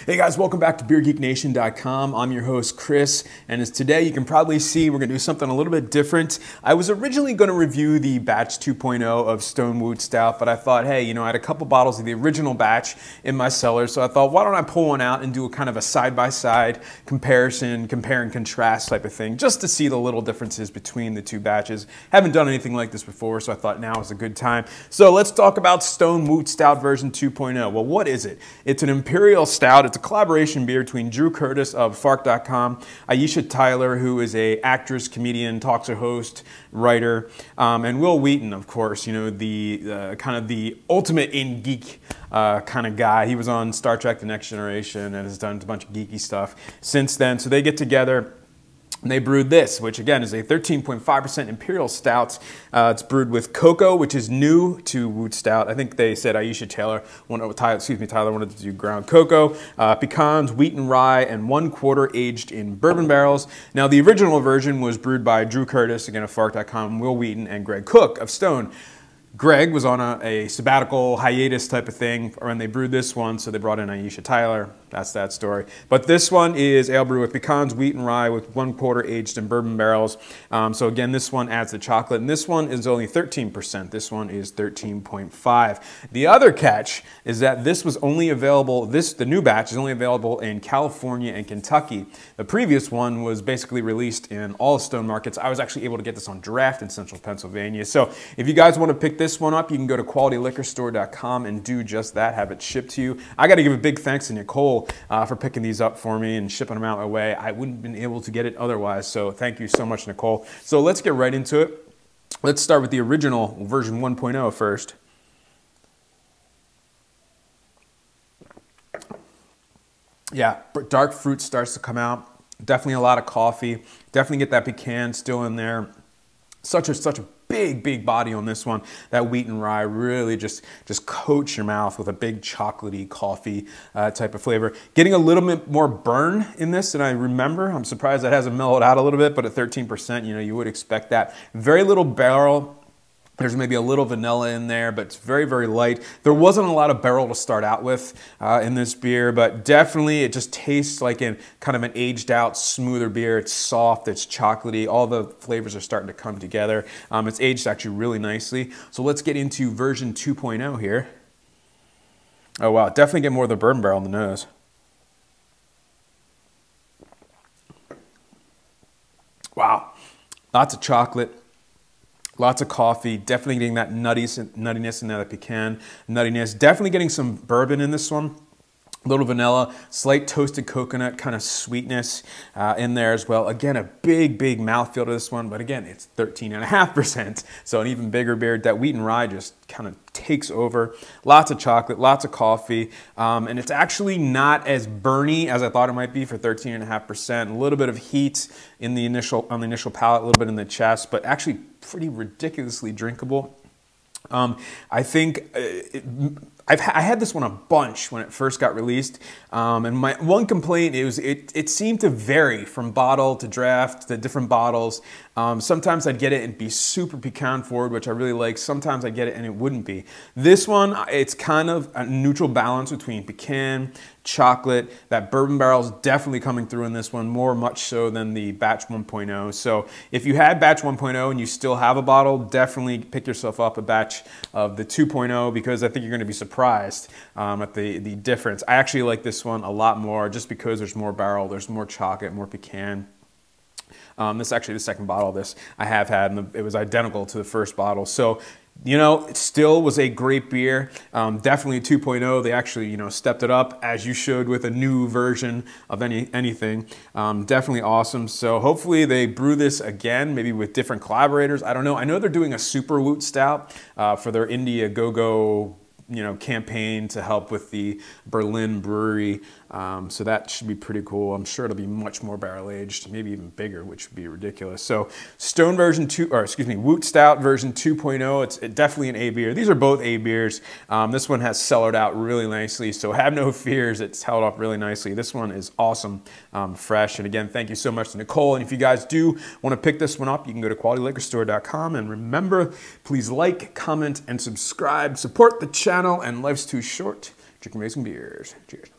Hey guys, welcome back to BeerGeekNation.com. I'm your host, Chris, and as today you can probably see we're going to do something a little bit different. I was originally going to review the batch 2.0 of Stone Wootstout, but I thought, hey, you know, I had a couple bottles of the original batch in my cellar, so I thought, why don't I pull one out and do a kind of a side-by-side comparison, compare and contrast type of thing, just to see the little differences between the two batches. Haven't done anything like this before, so I thought now is a good time. So let's talk about Stone Wootstout version 2.0. Well, what is it? It's an Imperial Stout. It's a collaboration beer between Drew Curtis of Fark.com, Aisha Tyler, who is an actress, comedian, talk show host, writer, and Wil Wheaton, of course, you know, the kind of the ultimate in geek kind of guy. He was on Star Trek: The Next Generation and has done a bunch of geeky stuff since then. So they get together and they brewed this, which again is a 13.5% Imperial Stout. It's brewed with cocoa, which is new to Wootstout. I think they said Aisha Tyler wanted to do ground cocoa, pecans, wheat and rye, and 1/4 aged in bourbon barrels. Now the original version was brewed by Drew Curtis, again of Fark.com, Wil Wheaton, and Greg Cook of Stone. Greg was on a sabbatical hiatus type of thing when they brewed this one, so they brought in Aisha Tyler. That's that story. But this one is ale brew with pecans, wheat, and rye with 1/4 aged in bourbon barrels. So again, this one adds the chocolate, and this one is only 13%. This one is 13.5. The other catch is that this was only available, the new batch is only available in California and Kentucky. The previous one was basically released in all Stone markets. I was actually able to get this on draft in central Pennsylvania. So if you guys want to pick this one up, you can go to qualityliquorstore.com and do just that, have it shipped to you. I got to give a big thanks to Nicole for picking these up for me and shipping them out my way. I wouldn't have been able to get it otherwise, so thank you so much, Nicole. So let's get right into it. Let's start with the original version 1.0 first. Yeah, dark fruit starts to come out. Definitely a lot of coffee. Definitely get that pecan still in there. Such a big body on this one. That wheat and rye really just coats your mouth with a big chocolatey coffee type of flavor. Getting a little bit more burn in this than I remember. I'm surprised that hasn't mellowed out a little bit, but at 13%, you know, you would expect that. Very little barrel. There's maybe a little vanilla in there, but it's very light. There wasn't a lot of barrel to start out with in this beer, but definitely it just tastes like in kind of an aged out, smoother beer. It's soft, it's chocolatey. All the flavors are starting to come together. It's aged actually really nicely. So let's get into version 2.0 here. Oh wow, definitely get more of the bourbon barrel in the nose. Wow, lots of chocolate. Lots of coffee, definitely getting that nuttiness in there, that pecan nuttiness. Definitely getting some bourbon in this one. A little vanilla, slight toasted coconut kind of sweetness in there as well. Again, a big mouthfeel to this one, but again, it's 13.5%, so an even bigger beer. That wheat and rye just kind of takes over. Lots of chocolate, lots of coffee, and it's actually not as burny as I thought it might be for 13.5%. A little bit of heat on the initial palate, a little bit in the chest, but actually pretty ridiculously drinkable. I think I had this one a bunch when it first got released, and my one complaint is it seemed to vary from bottle to draft to different bottles. Sometimes I'd get it and be super pecan forward, which I really like. Sometimes I'd get it and it wouldn't be. This one, it's kind of a neutral balance between pecan, chocolate. That bourbon barrel is definitely coming through in this one, much so than the batch 1.0. So if you had batch 1.0 and you still have a bottle, definitely pick yourself up a batch of the 2.0 because I think you're going to be surprised at the difference. I actually like this one a lot more just because there's more barrel, there's more chocolate, more pecan. This is actually the second bottle of this I have had, and it was identical to the first bottle. So, you know, it still was a great beer. Definitely 2.0. They actually, you know, stepped it up as you should with a new version of anything. Definitely awesome. So hopefully they brew this again, maybe with different collaborators. I don't know. I know they're doing a super Wootstout for their Indiegogo, you know, campaign to help with the Berlin brewery. So that should be pretty cool. I'm sure it'll be much more barrel aged, maybe even bigger, which would be ridiculous. So Stone version 2, or excuse me, Wootstout version 2.0. It's definitely an A beer. These are both A beers. This one has cellared out really nicely, so have no fears. It's held up really nicely. This one is awesome, fresh. And again, thank you so much to Nicole. And if you guys do want to pick this one up, you can go to qualityliquorstore.com. And remember, please like, comment, and subscribe. Support the channel, and life's too short. Drink amazing beers. Cheers.